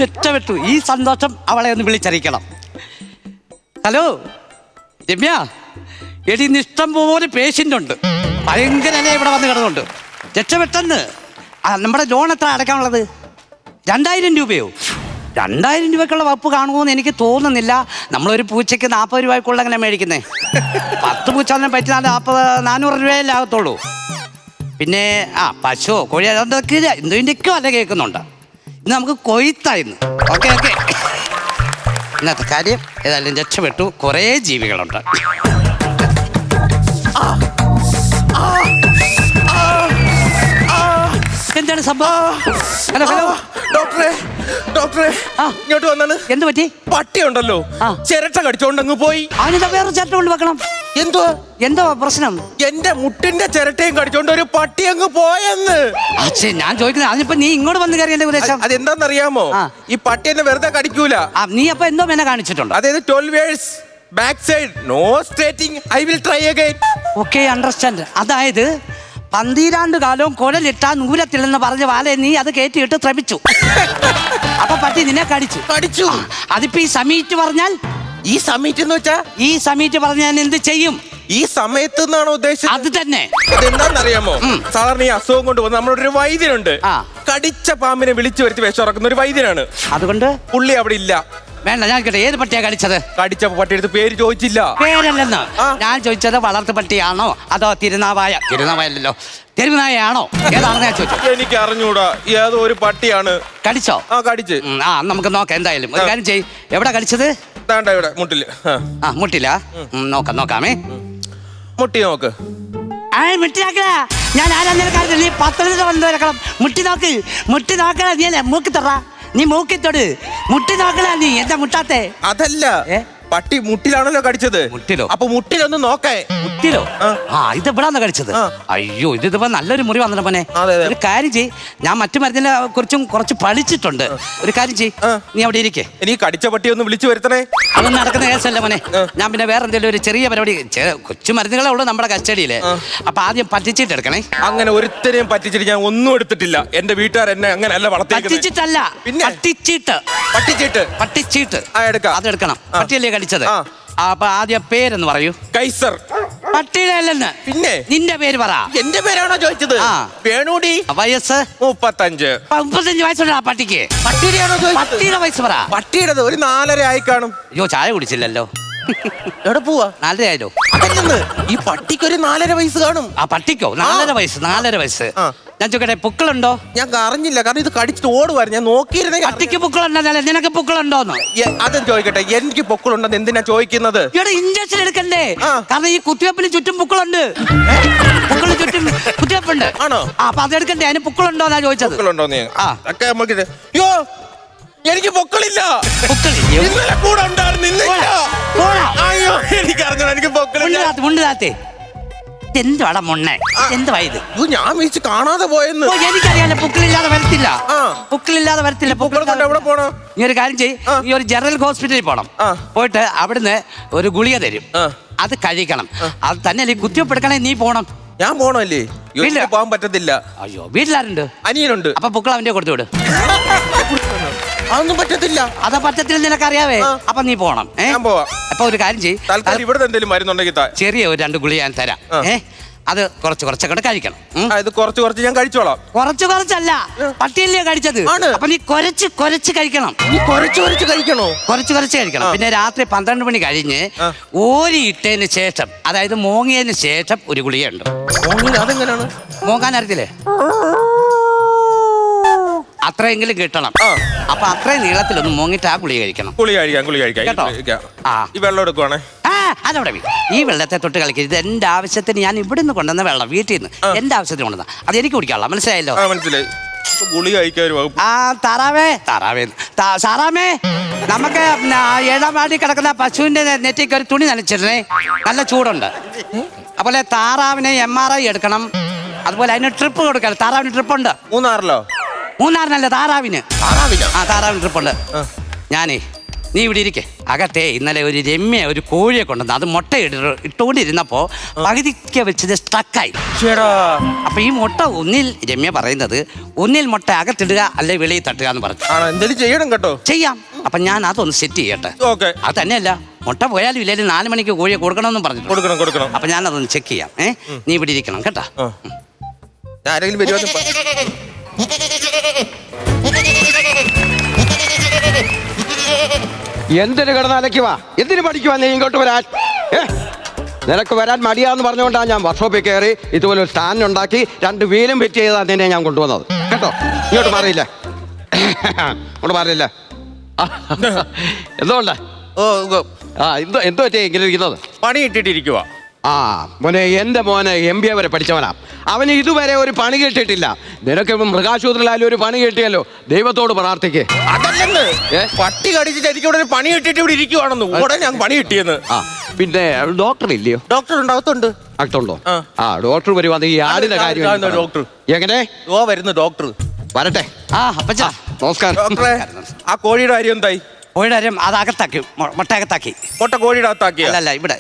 രക്ഷപ്പെട്ടു. ഈ സന്തോഷം അവളെ ഒന്ന് വിളിച്ചറിയിക്കണം. ഹലോ രമ്യ, എടി ഇന്ന് ഇഷ്ടം പോലെ പേഷ്യൻ്റ് ഉണ്ട്. ഭയങ്കര ഇവിടെ വന്ന് കിടന്നുണ്ട്. രക്ഷപ്പെട്ടെന്ന്. നമ്മുടെ ലോൺ എത്ര അടയ്ക്കാനുള്ളത്? 2000 രൂപയോ? 2000 രൂപയ്ക്കുള്ള വകുപ്പ് കാണുമോയെന്ന് എനിക്ക് തോന്നുന്നില്ല. നമ്മളൊരു പൂച്ചയ്ക്ക് 40 രൂപയ്ക്കുള്ള എങ്ങനെ മേടിക്കുന്നേ? 10 പൂച്ച തന്നെ പറ്റിയാൽ 400 രൂപയല്ലേ ആകത്തുള്ളൂ. പിന്നെ പശുവോ കോഴിയോ അതൊക്കെ എന്തിൻ്റെയൊക്കെ വല്ല കേൾക്കുന്നുണ്ട്. ഇന്ന് നമുക്ക് കൊയ്ത്തായിരുന്നു. ഓക്കെ ഇന്നത്തെ കാര്യം ഏതായാലും രക്ഷപ്പെട്ടു. കുറേ ജീവികളുണ്ട്. എന്താണ് സംഭവം? ഹലോ ഹലോ ഡോക്ടറെ ഇങ്ങോട്ട് വന്നാണ്. എന്ത് പറ്റി? പട്ടി ഉണ്ടല്ലോ, ചിരട്ട കടിച്ചോണ്ടങ്ങ് പോയി. അതിനെന്താ വേറെ ചിരട്ട കൊണ്ട് വെക്കണം? എന്തോ പ്രശ്നം? എന്റെ മുട്ടിന്റെ ചിരട്ടയും കടിച്ചോണ്ട് ഒരു പട്ടി അങ്ങ് പോയെന്ന്. ഞാൻ ചോദിക്കുന്നത് അതിനിപ്പോ നീ ഇങ്ങോട്ട് വന്ന് കയറിയല്ലേ ഉദ്ദേശം? അതെന്താന്നറിയാമോ? ഈ പട്ടി എന്നെ വെറുതെ കടിക്കൂല. നീ അപ്പൊ എന്തോ എന്നെ കാണിച്ചിട്ടുണ്ട്. അതായത് 12 years back side no straightening, I will try again. Okay, understand. അതായത് 12 കാലവും കുഴലിട്ടാ നൂരത്തില്ലെന്ന് പറഞ്ഞ വാലെ നീ അത് കയറ്റിയിട്ട് ശ്രമിച്ചു. അപ്പൊ പട്ടി നിന്നെ കടിച്ചു. അതിപ്പോ ഈ സമീറ്റ് പറഞ്ഞാൽ? ഈ സമീറ്റ് എന്ന് വെച്ചാ? ഈ സമീറ്റ് പറഞ്ഞ ഞാൻ എന്ത് ചെയ്യും? ഈ സമയത്ത് എന്നാണോ ഉദ്ദേശിച്ചത്? അത് തന്നെ. അതെന്താന്നറിയാമോ? സാധാരണ ഈ അസുഖം കൊണ്ട് വന്ന് നമ്മളൊരു വൈദ്യനുണ്ട്. കടിച്ച പാമ്പിനെ വിളിച്ചു വരുത്തി വിഷമിറക്കുന്ന ഒരു വൈദ്യനാണ്. അതുകൊണ്ട് പുള്ളി അവിടെ ഇല്ല. വേണ്ട, ഞാൻ കേട്ടെ. ഏത് പട്ടിയാ കടിച്ചത്? കടിച്ച പട്ടിയെടുത്ത് പേര് ചോദിച്ചില്ല. പേരല്ലെന്ന് ഞാൻ ചോദിച്ചത്. വളർത്തു പട്ടിയാണോ അതോ തിരുനാവായല്ലോ തെരുവുനായാണോ ഏതാണെന്ന് ഞാൻ ചോദിച്ചു. എനിക്ക് അറിഞ്ഞൂടാ, ഏതോ ഒരു പട്ടിയാണ് കടിച്ചോ? കടിച്ച്. നമുക്ക് നോക്കാം. എന്തായാലും ഒരു കാര്യം ചെയ്യ്. എവിടെ കടിച്ചത്? ഇവിടെ മുട്ടില്. മുട്ടില്ല. നോക്കാമേ. മുട്ടി നോക്ക്. ഞാൻ ആരാ? നീ 10 വന്നു കിടക്കണം. മുട്ടി നോക്കണ. നീ അല്ലേ മൂക്കി തൊറ. നീ മൂക്കിത്തൊട്. മുട്ടി നോക്കണ. നീ എന്താ മുട്ടാത്തെ? അതല്ല, പട്ടി മുട്ടിലാണല്ലോ കടിച്ചത്. മുട്ടിലോ? അപ്പൊ മുട്ടിലൊന്ന് നോക്കേ. മുട്ടിലോ? ഇത് ഇവിടാന്ന് കടിച്ചത്. അയ്യോ, ഇതിപ്പോ നല്ലൊരു മുറി വന്നിട്ട് മോനെ. ഒരു കാര്യം ചെയ്യ്, ഞാൻ മറ്റു മരുന്നിനെ കുറിച്ചും കുറച്ച് പഠിച്ചിട്ടുണ്ട്. ഒരു കാര്യം ചെയ്യ്, നീ അവിടെ ഇരിക്കേ. എനിക്ക് കടിച്ച പട്ടി ഒന്ന് വിളിച്ചു വരുത്തണേ. അതൊന്നും നടക്കുന്ന കേസല്ല മോനെ. ഞാൻ പിന്നെ വേറെ എന്തെങ്കിലും ഒരു ചെറിയ പരിപാടി, കൊച്ചു മരുന്നുകളേ ഉള്ളൂ നമ്മുടെ കസ്റ്റഡിയില്. അപ്പൊ ആദ്യം പറ്റിച്ചിട്ട് എടുക്കണേ. അങ്ങനെ ഒരുത്തരെയും പറ്റിച്ചിട്ട് ഞാൻ ഒന്നും എടുത്തിട്ടില്ല. എന്റെ വീട്ടുകാർ എന്നെ അങ്ങനെ അല്ല വളർത്തിയിരിക്കുന്നത്. പറ്റിച്ചിട്ടല്ല, പിന്നെ പട്ടിച്ചീട്ട് അതെടുക്കണം. പട്ടിയല്ലേ കടിച്ചത്? അപ്പൊ ആദ്യം പേരെന്ന് പറയൂ. കൈസർ. പട്ടിയുടെ അല്ലെന്ന്. പിന്നെ നിന്റെ പേര് പറ. എന്റെ പേരാണോ ചോദിച്ചത്? വേണൂടി. വയസ്സ് 35. 35 വയസ്സുണ്ട് ആ പട്ടിക്ക്. പട്ടിയുടെ വയസ്സ് പറ. പട്ടിയുടെ ഒരു 4.5 ആയി കാണും. അയ്യോ, ചായ കുടിച്ചില്ലല്ലോ. എവിടെ പോവാ? 4.5 ആയാലോ? അതല്ലെന്ന്, ഈ പട്ടിക്ക് ഒരു 4.5 വയസ്സ് കാണും. ആ പട്ടിക്കോ? 4.5 വയസ്സ്. ഞാൻ ചോദിക്കട്ടെ, പൊക്കളുണ്ടോ? ഞാൻ അറിഞ്ഞില്ല, കാരണം ഇത് കടിച്ചിട്ട് ഓടുവായിരുന്നു. ഞാൻ നോക്കിയിരുന്നെങ്കിൽ. പട്ടിക്ക് പൊക്കളുണ്ടോ? നിനക്ക് പൊക്കളുണ്ടോന്ന് അതും ചോദിക്കട്ടെ. എനിക്ക് പൊക്കളുണ്ടെന്ന് എന്തിനാ ചോദിക്കുന്നത്? ഇവിടെ ഇഞ്ചക്ഷൻ എടുക്കണ്ടേ? കാരണം ഈ കുത്തിവെപ്പിന് ചുറ്റും പൊക്കളുണ്ട്. പൊക്കളിന് ചുറ്റും കുത്തിവെപ്പുണ്ട്. ആണോ? അപ്പൊ അതെടുക്കണ്ടേ? അതിന് പൊക്കളുണ്ടോന്നാ ചോദിച്ചത്. എനിക്ക് പൊക്കളില്ല. ഇന്നലെ കൂടെ ഉണ്ടായിരുന്നു. എനിക്ക് അറിഞ്ഞോ എനിക്ക് പൊക്കളില്ല. എന്തുവാടാ മൊണ്ണെ? എന്തുവാ ഇത്? ഞാൻ വീഴ്ച കാണാതെ പോയെന്ന്. എനിക്കറിയാലോ, പൊക്കളില്ലാതെ വരത്തില്ല. എവിടെ പോണോ? നീ ഒരു കാര്യം ചെയ്യ്, നീ ഒരു ജനറൽ ഹോസ്പിറ്റലിൽ പോണം. പോയിട്ട് അവിടുന്ന് ഒരു ഗുളിക തരും. അത് കഴിക്കണം. അത് തന്നെ കുത്തിവെപ്പ് എടുക്കണേ നീ പോണം. ഞാൻ പോണല്ലേ? പോകാൻ പറ്റത്തില്ല. അയ്യോ, വീട്ടിലാരുണ്ട്? അനിയനുണ്ട്. അപ്പൊ പൊക്കൾ അവന്റെ കൊടുത്തു വിട്. അതൊന്നും പറ്റത്തില്ല. അതാ പറ്റത്തില്ല, നിനക്കറിയാവേ. അപ്പൊ നീ പോണം. അപ്പൊ ഒരു കാര്യം ചെയ്യ്, ഇവിടെ എന്തെങ്കിലും മരുന്നുണ്ടെങ്കിൽ ചെറിയ ഒരു 2 ഗുളിക ഞാൻ തരാം. അത് കുറച്ചൊക്കെ കഴിക്കണം. കുറച്ച് ഞാൻ കഴിച്ചോളാം. കുറച്ചല്ല, പട്ടിയല്ലേ കഴിച്ചത്. അപ്പൊ നീ കുറച്ച് കഴിക്കണം. കുറച്ച് കഴിക്കണം. പിന്നെ രാത്രി 12 മണി കഴിഞ്ഞ് ഓരിയിട്ടതിന് ശേഷം, അതായത് മോങ്ങിയതിന് ശേഷം ഒരു ഗുളികയുണ്ട്. അതെങ്ങനെയാണ്? മോങ്ങാൻ അറിയത്തില്ലേ? അത്രയെങ്കിലും കിട്ടണം. അപ്പൊ അത്രയും നീളത്തിലൊന്ന് മോങ്ങിട്ട് ആ ഗുളിക കഴിക്കണം. കേട്ടോ? ഈ വെള്ളം എടുക്കുവാണേ. അതവിടെ ഈ വെള്ളത്തെ തൊട്ട് കളിക്കരുത്. എന്റെ ആവശ്യത്തിന് ഞാൻ ഇവിടുന്ന് കൊണ്ടുവന്ന വെള്ളം, വീട്ടിൽ നിന്ന് എന്റെ ആവശ്യത്തിന് കൊണ്ടുവന്ന അത് എനിക്ക് കുടിക്കാനുള്ള. മനസ്സിലായല്ലോ? മനസ്സിലായി. ഗുളിക സാറാമേ, നമുക്ക് ഇടപാടി കിടക്കുന്ന പശുവിന്റെ നെറ്റിക്ക് ഒരു തുണി നനച്ചിരുന്നേ. നല്ല ചൂടുണ്ട്. അതുപോലെ താറാവിനെ MRI എടുക്കണം. അതുപോലെ അതിന് ട്രിപ്പ് കൊടുക്കണം. താറാവിന് ട്രിപ്പുണ്ട്. മൂന്നാറിനല്ല, താറാവിന് ട്രിപ്പുണ്ട്. ഞാനേ, നീ ഇവിടെ ഇരിക്കേ. അകത്തെ ഇന്നലെ ഒരു രമ്യ ഒരു കോഴിയെ കൊണ്ടുവന്നു. അത് മുട്ട ഇട്ടുകൊണ്ടിരുന്നപ്പോ പകുതിക്ക് വെച്ചത് സ്റ്റക്കായി. അപ്പൊ ഈ മുട്ട രമ്യ പറയുന്നത് ഒന്നിൽ മുട്ട അകത്തിടുക അല്ലെ വെളിയിൽ തട്ടുക എന്ന് പറഞ്ഞു. എന്തെങ്കിലും ചെയ്യണം കേട്ടോ. ചെയ്യാം. അപ്പൊ ഞാൻ അതൊന്ന് സെറ്റ് ചെയ്യട്ടെ. അത് തന്നെയല്ല, മുട്ട പോയാലും ഇല്ലെങ്കിൽ 4 മണിക്ക് കോഴിയെ കൊടുക്കണമെന്നും പറഞ്ഞു. കൊടുക്കണം. അപ്പൊ ഞാൻ അതൊന്ന് ചെക്ക് ചെയ്യാം. നീ ഇവിടെ ഇരിക്കണം കേട്ടാ. ആരെങ്കിലും വരുവാ? എന്തിനു കിടന്നാലയ്ക്കുവാ? എന്തിനു പഠിക്കുവാ നീ ഇങ്ങോട്ട് വരാൻ? നിനക്ക് വരാൻ മടിയാന്ന് പറഞ്ഞുകൊണ്ടാണ് ഞാൻ വർക്ക്ഷോപ്പിൽ കയറി ഇതുപോലെ ഒരു സ്റ്റാൻഡ് ഉണ്ടാക്കി 2 വീലും ഫിറ്റ് ചെയ്താൽ നിന്നെ ഞാൻ കൊണ്ടുവന്നത് കേട്ടോ. ഇങ്ങോട്ട് മാറിയില്ല, ഇങ്ങോട്ട് മാറിയില്ല. എന്തുകൊണ്ട് എന്തോ പറ്റിയ ഇങ്ങനെ ഇരിക്കുന്നത്? പണി ഇട്ടിട്ടിരിക്കുവാ. മോനെ, എൻ്റെ മോനെ MBA വരെ പഠിച്ചവനാ. അവന് ഇതുവരെ ഒരു പണി കിട്ടിയിട്ടില്ല. നിനക്ക് മൃഗാശുപത്രിയിലായാലും ഒരു പണി കിട്ടിയല്ലോ, ദൈവത്തോട് പ്രാർത്ഥിക്ക്. അതല്ലെന്ന്, പട്ടി കടിച്ചിട്ട് എനിക്ക് ഇവിടെ പണി കിട്ടിയിട്ട് ഇവിടെ ഇരിക്കുവാണെന്ന്. ഉടനെ ഞാൻ പണി കിട്ടിയെന്ന്. പിന്നെ ഡോക്ടർ ഇല്ലയോ? ഡോക്ടർ ഉണ്ടാകത്തുണ്ട്. അകത്തുണ്ടോ? ഡോക്ടർ വരുവാ. ഈ ആടിന്റെ കാര്യം ഡോക്ടർ എങ്ങനെ വരുന്നു? ഡോക്ടർ വരട്ടെ. അപ്പച്ചാ നമസ്കാരം. ഡോക്ടറെ, ആ കോഴിയുടെ കാര്യം എന്തായി? കോഴിയുടെ കാര്യം അത് അകത്താക്കി, മുട്ട അകത്താക്കി. മുട്ട കോഴിയുടെ അകത്താക്കി? അല്ല, ഇവിടെ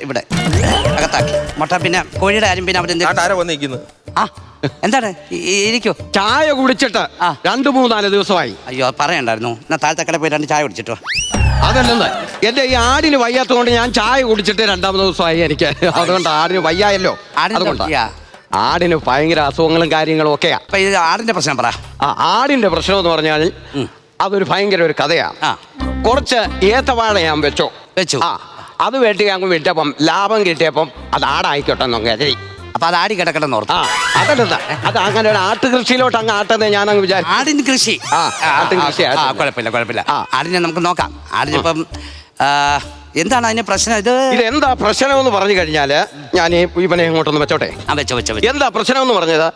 അകത്താക്കി മുട്ട. പിന്നെ കോഴിയുടെ കാര്യം പിന്നെ അവിടെ ആരാ വന്നിരിക്കുന്നത്? എന്താണ്? ഇരിക്കോ. ചായ കുടിച്ചിട്ട് 2-3 ദിവസമായി. അയ്യോ, പറയണ്ടായിരുന്നു. എന്നാ താഴത്തെ കടയിൽ പോയി 2 ചായ കുടിച്ചിട്ടോ. അതല്ലെന്ന്, എന്റെ ഈ ആടിന് വയ്യാത്തതുകൊണ്ട് ഞാൻ ചായ കുടിച്ചിട്ട് 2-3 ദിവസമായി എനിക്ക്. അതുകൊണ്ട് ആടിന് വയ്യായല്ലോ, അതുകൊണ്ടാ. ആടിന് ഭയങ്കര അസുഖങ്ങളും കാര്യങ്ങളും ഒക്കെയാ. അപ്പൊ ഇത് ആടിന്റെ പ്രശ്നം പറ. ആടിന്റെ പ്രശ്നം എന്ന് പറഞ്ഞാൽ അതൊരു ഭയങ്കര ഒരു കഥയാണ്. കുറച്ച് ഏത്തവാഴ ഞാൻ വെച്ചു. അത് വെട്ടി അങ്ങ് വിട്ടപ്പം ലാഭം കിട്ടിയപ്പം അത് ആടായിക്കോട്ടെ എന്നൊക്കെ കരുതി. അപ്പൊ അത് ആടി കിടക്കണം ഓർത്ത്. അതല്ല, അത് അങ്ങനെ ഒരു ആട്ടുകൃഷിയിലോട്ട് അങ്ങ് ആട്ടെന്ന് ഞാൻ അങ്ങ് വിചാരിച്ചു. ആടിന് കൃഷി കുഴപ്പമില്ല. ആടിനെ നമുക്ക് നോക്കാം. ആടിനിപ്പം എന്താണ് അതിന്റെ പ്രശ്നം? ഇതെന്താ പ്രശ്നം എന്ന് പറഞ്ഞു കഴിഞ്ഞാല് ഞാൻ ഇവനെ ഇങ്ങോട്ടൊന്ന് വെച്ചോട്ടെ. വെച്ചോ. എന്താ പ്രശ്നം എന്ന് പറഞ്ഞത്?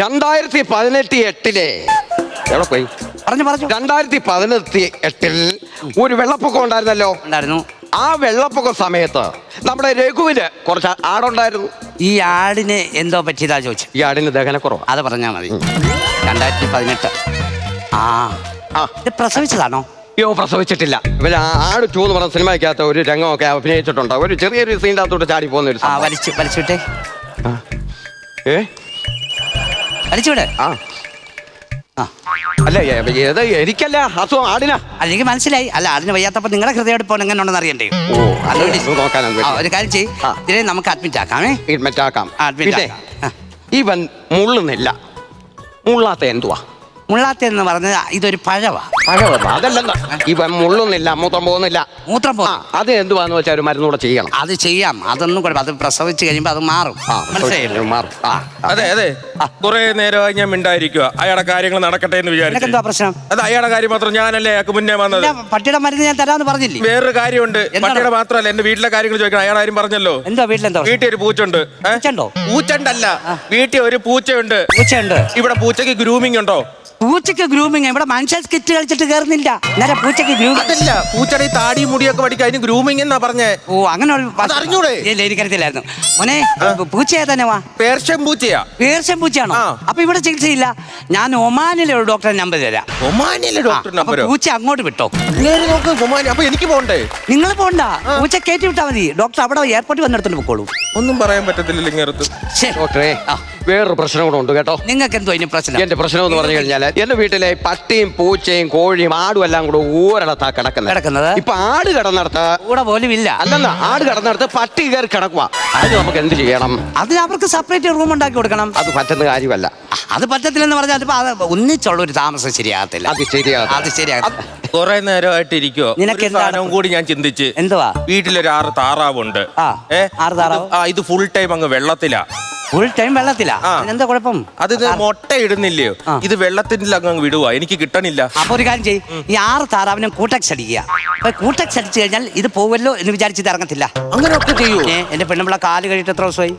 2018 എവിടെ പോയി? 2018 ഒരു വെള്ളപ്പൊക്കം ഉണ്ടായിരുന്നല്ലോ. ആ വെള്ളപ്പൊക്ക സമയത്ത് നമ്മുടെ രഘുവിന് കുറച്ച് ആടുണ്ടായിരുന്നു. ഈ ആടിന് എന്തോ പറ്റിയതാ ചോദിച്ചു. ഈ ആടിന് ദഹനക്കുറവ്. അത് പറഞ്ഞാൽ മതി. 2018 ഇത് പ്രസവിച്ചതാണോ? അയ്യോ, പ്രസവിച്ചിട്ടില്ല. ഇവര് ആട് 2 എന്ന് പറഞ്ഞ സിനിമയ്ക്കകത്ത് ഒരു രംഗമൊക്കെ അഭിനയിച്ചിട്ടുണ്ട്. ഒരു ചെറിയൊരു സീൻ്റെ അകത്തോട്ട് ചാടി പോകുന്ന ഒരു വലിച്ചുവിട്ടെ. വലിച്ചുവിടെ. അല്ല, എനിക്കല്ല അസുഖം, ആടിനാ. അല്ലെങ്കിൽ മനസ്സിലായി. അല്ല, ആടിന് വയ്യാത്തപ്പോ നിങ്ങളുടെ ഹൃദയമെടുപ്പോ എങ്ങനെ ഉണ്ടെന്ന് അറിയണ്ടേ? ഒരു കാര്യം ചെയ്യും, ഇതിനെ നമുക്ക് അഡ്മിറ്റ് ആക്കാമേ. അഡ്മിറ്റ് ആക്കാം. ഇവൻ മുള്ളുന്നില്ല. മുള്ളാത്ത എന്തുവാ? മുള്ളാത്തെന്ന് പറഞ്ഞത് ഇതൊരു പഴവാ. അതല്ല, ഇവൻ മുള്ളുന്നില്ല, മൂത്രം പോകുന്നില്ല. മൂത്രം അത് എന്തുവാന്ന് വെച്ചാൽ ഒരു മരുന്നൂടെ ചെയ്യണം. അത് ചെയ്യാം. അതൊന്നും കുഴപ്പം. അത് പ്രസവിച്ച് കഴിയുമ്പോ അത് മാറും. മനസ്സിലായില്ലേ? മാറും. അതെ, കുറെ നേരമായി ഞാൻ മിണ്ടായിരിക്കുക. അയാളുടെ കാര്യങ്ങൾ നടക്കട്ടെ എന്ന് വിചാരിച്ചു. എന്താ പ്രശ്നം? അത് അയാളുടെ കാര്യം മാത്രം. ഞാനല്ലേ അയാൾക്ക് മുന്നേ വന്നത്. പട്ടിയുടെ മരുന്ന് ഞാൻ തരാന്ന് പറഞ്ഞില്ലേ? വേറൊരു കാര്യമുണ്ട്. പട്ടിയുടെ മാത്രമല്ല, എന്റെ വീട്ടിലെ കാര്യങ്ങൾ ചോദിക്കണം. അയാളുടെ കാര്യം പറഞ്ഞല്ലോ. എന്താ വീട്ടിലെന്തോ? വീട്ടിൽ ഒരു പൂച്ചുണ്ട്. പൂച്ചണ്ടല്ല, വീട്ടിൽ ഒരു പൂച്ചയുണ്ട്. ഇവിടെ പൂച്ചയ്ക്ക് ഗ്രൂമിംഗ് ഉണ്ടോ? പൂച്ചയ്ക്ക് ഗ്രൂമിങ്? ഇവിടെ മനുഷ്യ സ്കിറ്റ് കളിച്ചിട്ട് കയറുന്നില്ല. നേരെ പൂച്ചയ്ക്ക് ഗ്രൂമിംഗ് അതല്ല. പൂച്ചയുടെ ഈ താടി മുടിയൊക്കെ പഠിക്കുക, അതിന് ഗ്രൂമിംഗ് എന്നാ പറഞ്ഞേ. അങ്ങനെ അറിഞ്ഞൂടെ? എനിക്കറിയത്തില്ലായിരുന്നു മോനെ. പൂച്ചയെ തന്നെ വാ. പേർഷ്യൻ പൂച്ചയാ. പേർഷ്യൻ പൂച്ചയാണോ? അപ്പൊ ഇവിടെ ചികിത്സയില്ല. ഞാൻ ഒമാനിലെ ഒരു ഡോക്ടറെ നമ്പർ തരാം. ഒമാനിലെ ഡോക്ടർ നമ്പർ? പൂച്ച അങ്ങോട്ട് വിട്ടോ. അപ്പൊ എനിക്ക് പോണ്ടേ? നിങ്ങൾ പോണ്ട. പൂച്ച കയറ്റി വിട്ടാ മതി. ഡോക്ടർ അവിടെ എയർപോർട്ടിൽ വന്നെടുത്തോണ്ട് പോക്കോളൂ. ഒന്നും പറയാൻ പറ്റത്തില്ല ഇങ്ങനത്ത്. ഡോക്ടറെ, വേറൊരു പ്രശ്നം കൂടെ ഉണ്ട് കേട്ടോ. നിങ്ങൾക്ക് എന്തോ ഇതിന് പ്രശ്നം? എന്റെ പ്രശ്നം എന്ന് പറഞ്ഞു കഴിഞ്ഞാൽ എന്റെ വീട്ടിലെ പട്ടിയും പൂച്ചയും കോഴിയും ആടും എല്ലാം കൂടെ ഓരിടത്താ കിടക്കുന്നത്. ഇപ്പൊ ആട് കിടന്നിടത്ത് കൂടെ പോലും ഇല്ല. അല്ലെന്നാ, ആട് കിടന്നിടത്ത് പട്ടി കയറി കിടക്കുക. അത് നമുക്ക് എന്ത് ചെയ്യണം? അതിന് അവർക്ക് സെപ്പറേറ്റ് റൂം ഉണ്ടാക്കി കൊടുക്കണം. അത് പറ്റുന്ന കാര്യമല്ല. അത് പറ്റത്തില്ലെന്ന് പറഞ്ഞാൽ ഒന്നിച്ചുള്ള ഒരു താമസം ശരിയാകത്തില്ല. അത് ശരിയാകത്തില്ല. കുറെ നേരമായിട്ട് ഇരിക്കോ. നിനക്ക് എന്താണവും കൂടി ഞാൻ ചിന്തിച്ച്. എന്തുവാ? വീട്ടിലൊരു 6 താറാവുണ്ട്. 6 താറാവ്. ഇത് ഫുൾ ടൈം അങ്ങ് വെള്ളത്തിലാ. Full time വെള്ളത്തിലാ? എന്താ കുഴപ്പം? അത് മുട്ട ഇടുന്നില്ലയോ? ഇത് വെള്ളത്തിൽ അങ്ങ് വിടുവാ. എനിക്ക് കിട്ടണില്ല. അപ്പൊ ഒരു കാര്യം ചെയ്യും, ഈ 6 താറാവിനും കൂട്ടക്സ് അടിക്കുക. കൂട്ടക്സ് അടിച്ചു കഴിഞ്ഞാൽ ഇത് പോവല്ലോ എന്ന് വിചാരിച്ചിട്ട് ഇറങ്ങത്തില്ല. അങ്ങനെയൊക്കെ ചെയ്യൂ. എന്റെ പെണ്ണുമ്പിള്ള കാല് കഴിയിട്ട് എത്ര ദിവസമായി?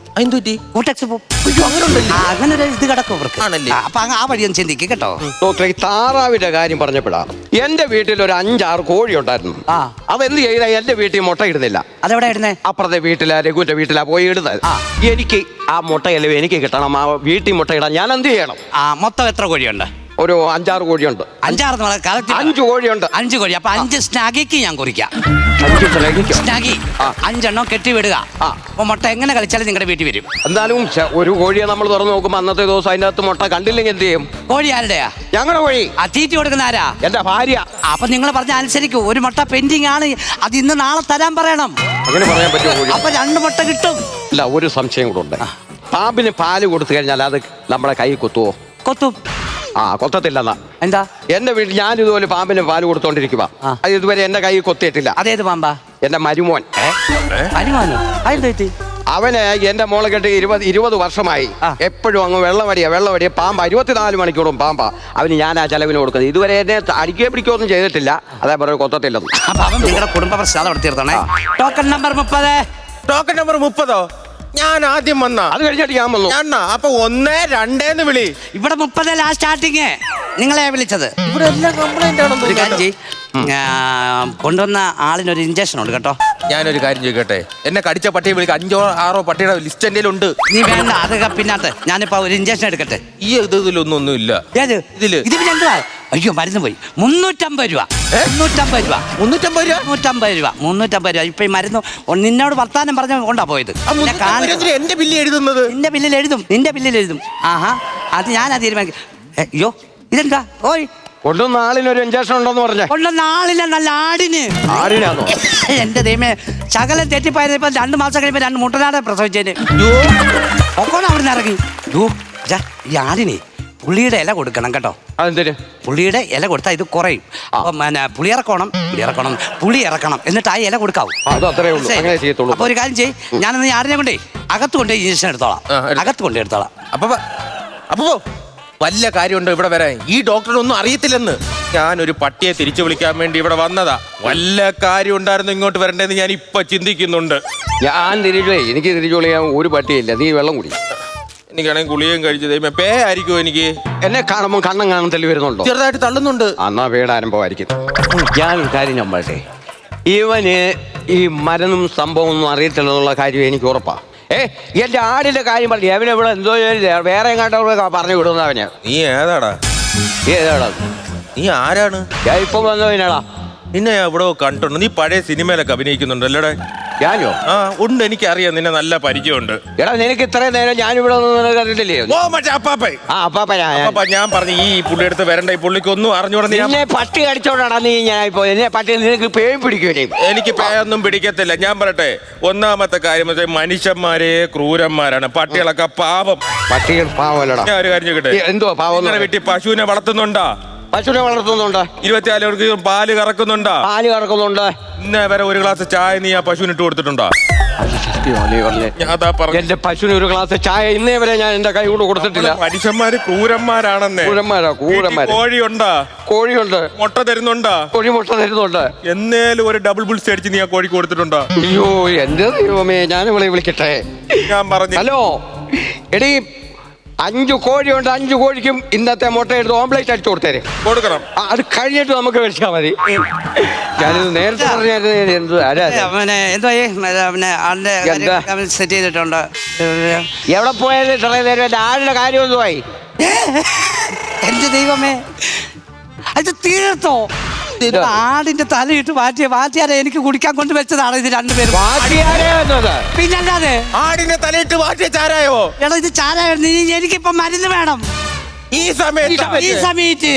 കൂട്ടക്സ് പോകും. അങ്ങനെ ഒരു ഇത് കിടക്കും അവർക്ക്. അപ്പൊ ആ വഴിയൊന്നും ചിന്തിക്കും കേട്ടോ. ഡോക്ടറെ, ഈ താറാവിന്റെ കാര്യം പറഞ്ഞപ്പോഴാ എന്റെ വീട്ടിൽ ഒരു 5-6 കോഴി ഉണ്ടായിരുന്നു. അതെന്ത് ചെയ്താ എന്റെ വീട്ടിൽ മുട്ട ഇടുന്നില്ല. അതെവിടെ ഇടുന്നേ? അപ്പുറത്തെ വീട്ടിലാ, രഘുവിന്റെ വീട്ടിലാ പോയി ഇടുന്നത്. എനിക്ക് ആ മുട്ടയല്ലേ എനിക്ക് കിട്ടണം. ആ വീട്ടിൽ മുട്ട ഇടാൻ ഞാൻ എന്ത് ചെയ്യണം? മൊത്തം എത്ര കോഴിയുണ്ട്? ഒരു 5-6 കോഴിയുണ്ട്. 5 കോഴിയുണ്ട്. 5 കോഴി. അപ്പൊ 5 സ്നാഗിക്ക് ഞാൻ കുറിക്കാം. 5 സ്നേഹിക്കും. സ്നാഗി 5 എണ്ണം കെട്ടി വിടുക. അപ്പൊ മുട്ട എങ്ങനെ കളിച്ചാലും നിങ്ങളുടെ വീട്ടിൽ വരും. എന്തായാലും ഒരു കോഴിയെ നമ്മൾ തുറന്നു നോക്കുമ്പോ അന്നത്തെ ദിവസം അതിന്റെ അകത്ത് മുട്ട കണ്ടില്ലെങ്കിൽ എന്ത് ചെയ്യും? കോഴി ആരുടെയാ? ഞങ്ങളുടെ കോഴി. ആ തീറ്റി കൊടുക്കുന്ന ആരാ? എന്റെ ഭാര്യ. അപ്പൊ നിങ്ങൾ പറഞ്ഞ അനുസരിക്കും. ഒരു മുട്ട പെൻഡിങ് ആണ്, അത് ഇന്ന് നാളെ തരാൻ പറയണം. അങ്ങനെ പറയാൻ പറ്റുമോ? അപ്പൊ 2 മുട്ട കിട്ടും. ഇല്ല, ഒരു സംശയം കൂടെ ഉണ്ട്. പാമ്പിന് പാല് കൊടുത്തു കഴിഞ്ഞാൽ അത് നമ്മുടെ കൈ കൊത്തുവോ? കൊത്തും. കൊത്തത്തില്ലെന്നാ. എന്താ? എന്റെ വീട്ടിൽ ഞാൻ ഇതുപോലെ പാമ്പിന് പാല് കൊടുത്തോണ്ടിരിക്കുക. അത് ഇതുവരെ എന്റെ കൈ കൊത്തിയിട്ടില്ല. അതേത് പാമ്പാ? എന്റെ മരുമോൻ. അവന് എന്റെ മോളെ കെട്ടി 20 വർഷമായി. എപ്പോഴും അങ്ങ് വെള്ളമടിയ പാമ്പ. 24 മണിക്കൂറും പാമ്പാ. അവന് ഞാൻ ആ ചെലവിന് കൊടുക്കുന്നത്. ഇതുവരെ എന്നെ അടിക്കുകയോ പിടിക്കുകയോ ഒന്നും ചെയ്തിട്ടില്ല. അതേപോലെ കൊത്തത്തില്ലെന്ന്. നിങ്ങളുടെ കുടുംബ പ്രശ്നം അവിടെ തീർത്തണേ. Token number 30. Token number 30. ഞാൻ ആദ്യം വന്ന അത് കഴിഞ്ഞിട്ട് ഞാൻ വന്നു. അപ്പൊ 1, 2 വിളി. ഇവിടെ 30 സ്റ്റാർട്ടിങ്. നിങ്ങളെ വിളിച്ചത്. ഇവിടെ എല്ലാം കംപ്ലൈന്റ് ഒരു കാര്യം ചെയ്യ്. കൊണ്ടുവന്ന ആളിനൊരു ഇഞ്ചക്ഷൻ ഉണ്ട് കേട്ടോ. ഞാനൊരു കാര്യം ചോദിക്കട്ടെ, എന്നെ കടിച്ച പട്ടിയെ വിളിക്കുക. 5-6 പട്ടിയുടെ ലിസ്റ്റ് എന്റെ ഉണ്ട്. നീ വേണ്ട, അത് പിന്നാട്ട്. ഞാനിപ്പോ ഒരു ഇഞ്ചക്ഷൻ എടുക്കട്ടെ. ഈ ഇതിലൊന്നും ഇല്ല. ഏത് ഇതില്? ഇത് പിന്നെ എന്തുവാ? അയ്യോ, മരുന്ന് പോയി. 350 രൂപ. 350 രൂപ. 350 രൂപ. 350 രൂപ. 350 രൂപ. ഇപ്പൊ ഈ മരുന്ന് നിന്നോട് വർത്താനം പറഞ്ഞ കൊണ്ടാ പോയത്. എന്റെ ബില്ല് എഴുതുന്നത് നിന്റെ ബില്ലിൽ എഴുതും. ആഹാ, അത് ഞാനാ തീരുമാനിക്കും. അയ്യോ, ഇതെന്താ? ഓയ്, കൊണ്ടുവന്ന ആളിനൊരു ഇഞ്ചക്ഷൻ ഉണ്ടെന്ന് പറഞ്ഞേ. കൊണ്ടുവന്ന ആളില്ല, നല്ല ആടിന്. ആടിനാണോ? എന്റെ ദൈവമേ, ശകലം തെറ്റിപ്പോയത്. ഇപ്പൊ 2 മാസം കഴിയുമ്പോ 2 മുട്ടനാടെ പ്രസവിച്ചേന്. ഒക്കോണം അവിടെ നിന്ന് ഇറങ്ങി. ഈ ആടിനെ പുളിയുടെ ഇല കൊടുക്കണം കേട്ടോ. അതെന്തിന്? പുളിയുടെ ഇല കൊടുത്താൽ ഇത് കുറയും. അപ്പൊ പുളി ഇറക്കണം, എന്നിട്ട് ആ ഇല കൊടുക്കാവൂ. അത് അത്രേ ഉള്ളൂ. അങ്ങനെ ചെയ്യത്തുള്ളൂ. അപ്പൊ ഒരു കാര്യം ചെയ്യ്, ഞാനൊന്ന് ഈ ആടിനെ കൊണ്ടേ അകത്ത് കൊണ്ടേ ഇഞ്ചക്ഷൻ എടുത്തോളാം. അകത്ത് കൊണ്ടേ എടുത്തോളാം. അപ്പൊ വല്ല കാര്യമുണ്ടോ ഇവിടെ വരാൻ? ഈ ഡോക്ടറിനൊന്നും അറിയത്തില്ലെന്ന്. ഞാനൊരു പട്ടിയെ തിരിച്ചു വിളിക്കാൻ വേണ്ടി ഇവിടെ വന്നതാ. വല്ല കാര്യം ഉണ്ടായിരുന്നു ഇങ്ങോട്ട് വരണ്ടേന്ന് ഞാൻ ഇപ്പൊ ചിന്തിക്കുന്നുണ്ട്. എനിക്ക് തിരിച്ചു വിളിക്കാൻ ഒരു പട്ടിയില്ല. നീ വെള്ളം കുടി. എനിക്കാണെങ്കിൽ ഗുളികയും കഴിച്ചത് പേ ആയിരിക്കും. എനിക്ക് എന്നെ കാണുമ്പോൾ കണ്ണം കാണാൻ തള്ളി വരുന്നുണ്ടോ? ചെറുതായിട്ട് തള്ളുന്നുണ്ട്. എന്നാ വീട് ആരംഭമായിരിക്കും. ഞാൻ കാര്യം നമ്പട്ടെ. ഇവന് ഈ മരുന്നും സംഭവം ഒന്നും അറിയത്തില്ലെന്നുള്ള കാര്യം എനിക്ക് ഉറപ്പാ. എന്റെ ആടിന്റെ കാര്യം പറഞ്ഞു. അവനെ ഇവിടെ എന്തോ വേറെ എങ്ങാണ്ടോ പറഞ്ഞു വിടുന്ന അവന്. നീ ഏതാടാ? നീ ആരാണ്? ഞാൻ ഇപ്പൊ വന്നവനാടാ. നിന്നെ ഞാൻ ഇവിടെ കണ്ടിട്ടുണ്ട്. നീ പഴയ സിനിമയിലൊക്കെ അഭിനയിക്കുന്നുണ്ട് അല്ലേടാ? ഞാനോ? ഉണ്ട്, എനിക്കറിയാം. നിന്നെ നല്ല പരിചയമുണ്ട്. എടാ, നിനക്ക് ഇത്രയും നേരം ഞാനിവിടെ കണ്ടിട്ടില്ലേ? ഞാൻ പറഞ്ഞു ഈ പുള്ളിയെടുത്ത് വരണ്ട. ഈ പുള്ളിക്ക് ഒന്നും അറിഞ്ഞൂടെ. പട്ടി കടിച്ചോണ്ടാ നീ ഞാൻ ഇപ്പൊ എന്നെ പട്ടി നിനക്ക് പേയും പിടിക്കൂലേ? എനിക്ക് പേയൊന്നും പിടിക്കത്തില്ല. ഞാൻ പറയട്ടെ, ഒന്നാമത്തെ കാര്യം മനുഷ്യന്മാരെ ക്രൂരന്മാരാണ്. പട്ടികളൊക്കെ പാവം. പട്ടികൾ പാവല്ലടാ. ഞാൻ ഒരു കാര്യം ചോദിക്കട്ടെ, എന്തോ പാവം? വീട്ടിൽ പശുവിനെ വളർത്തുന്നുണ്ടാ? പശുവിനെ വളർത്തുന്നുണ്ട്. 24 പാല് കറക്കുന്നുണ്ടാ? പാല് കറക്കുന്നുണ്ട്. ഇന്നേ വരെ ഒരു ഗ്ലാസ് ചായ നീ ആ പശുവിന് ഇട്ട് കൊടുത്തിട്ടുണ്ടോ? എന്റെ പശുവിന് ഒരു ഗ്ലാസ് ചായ ഇന്നേ വരെ ഞാൻ എന്റെ കൈ കൊണ്ട് കൊടുത്തിട്ടില്ല. മനുഷ്യന്മാര് ക്രൂരന്മാരാണെന്നേ. കോഴിയുണ്ടാ? കോഴിയുണ്ട്. മുട്ട തരുന്നുണ്ടാ? കോഴി മുട്ട തരുന്നുണ്ട്. എന്നേലും ഒരു ഡബിൾ ബുൾസ് അടിച്ച് നീ ആ കോഴി കൊടുത്തിട്ടുണ്ടോ? അയ്യോ, എന്റെ ദൈവമേ, ഞാൻ ഇവിടെ വിളിക്കട്ടെ. ഞാൻ പറഞ്ഞു. ഹലോ എടീ, 5 കോഴിയുണ്ട്. 5 കോഴിക്കും ഇന്നത്തെ മുട്ട എടുത്ത് ഓംപ്ലേറ്റ് അടിച്ചു കൊടുത്തേരെ. കൊടുക്കണം. അത് കഴിഞ്ഞിട്ട് നമുക്ക് കഴിച്ചാൽ മതി. ഞാനിത് നേരത്തെ പറഞ്ഞായിരുന്നു. സെറ്റ് ചെയ്തിട്ടുണ്ട്. എവിടെ പോയത് ഇത്രയും നേരം? എന്റെ ആളുടെ കാര്യം ഒന്നുമായി. എന്റെ ദൈവമേ, അത് തീർത്തോ? ആടിന്റെ തലയിട്ട് വാറ്റിയാരെ എനിക്ക് കുടിക്കാൻ കൊണ്ട് വെച്ചതാണ് ഇത്. 2 പേരും പിന്നല്ലാതെ ആടിന്റെ തലയിട്ട് വാറ്റിയ ചാരായോ? എടാ, ഇത് ചാരായോ? എനിക്കിപ്പോ മരുന്ന് വേണം ഈ സമയത്ത്.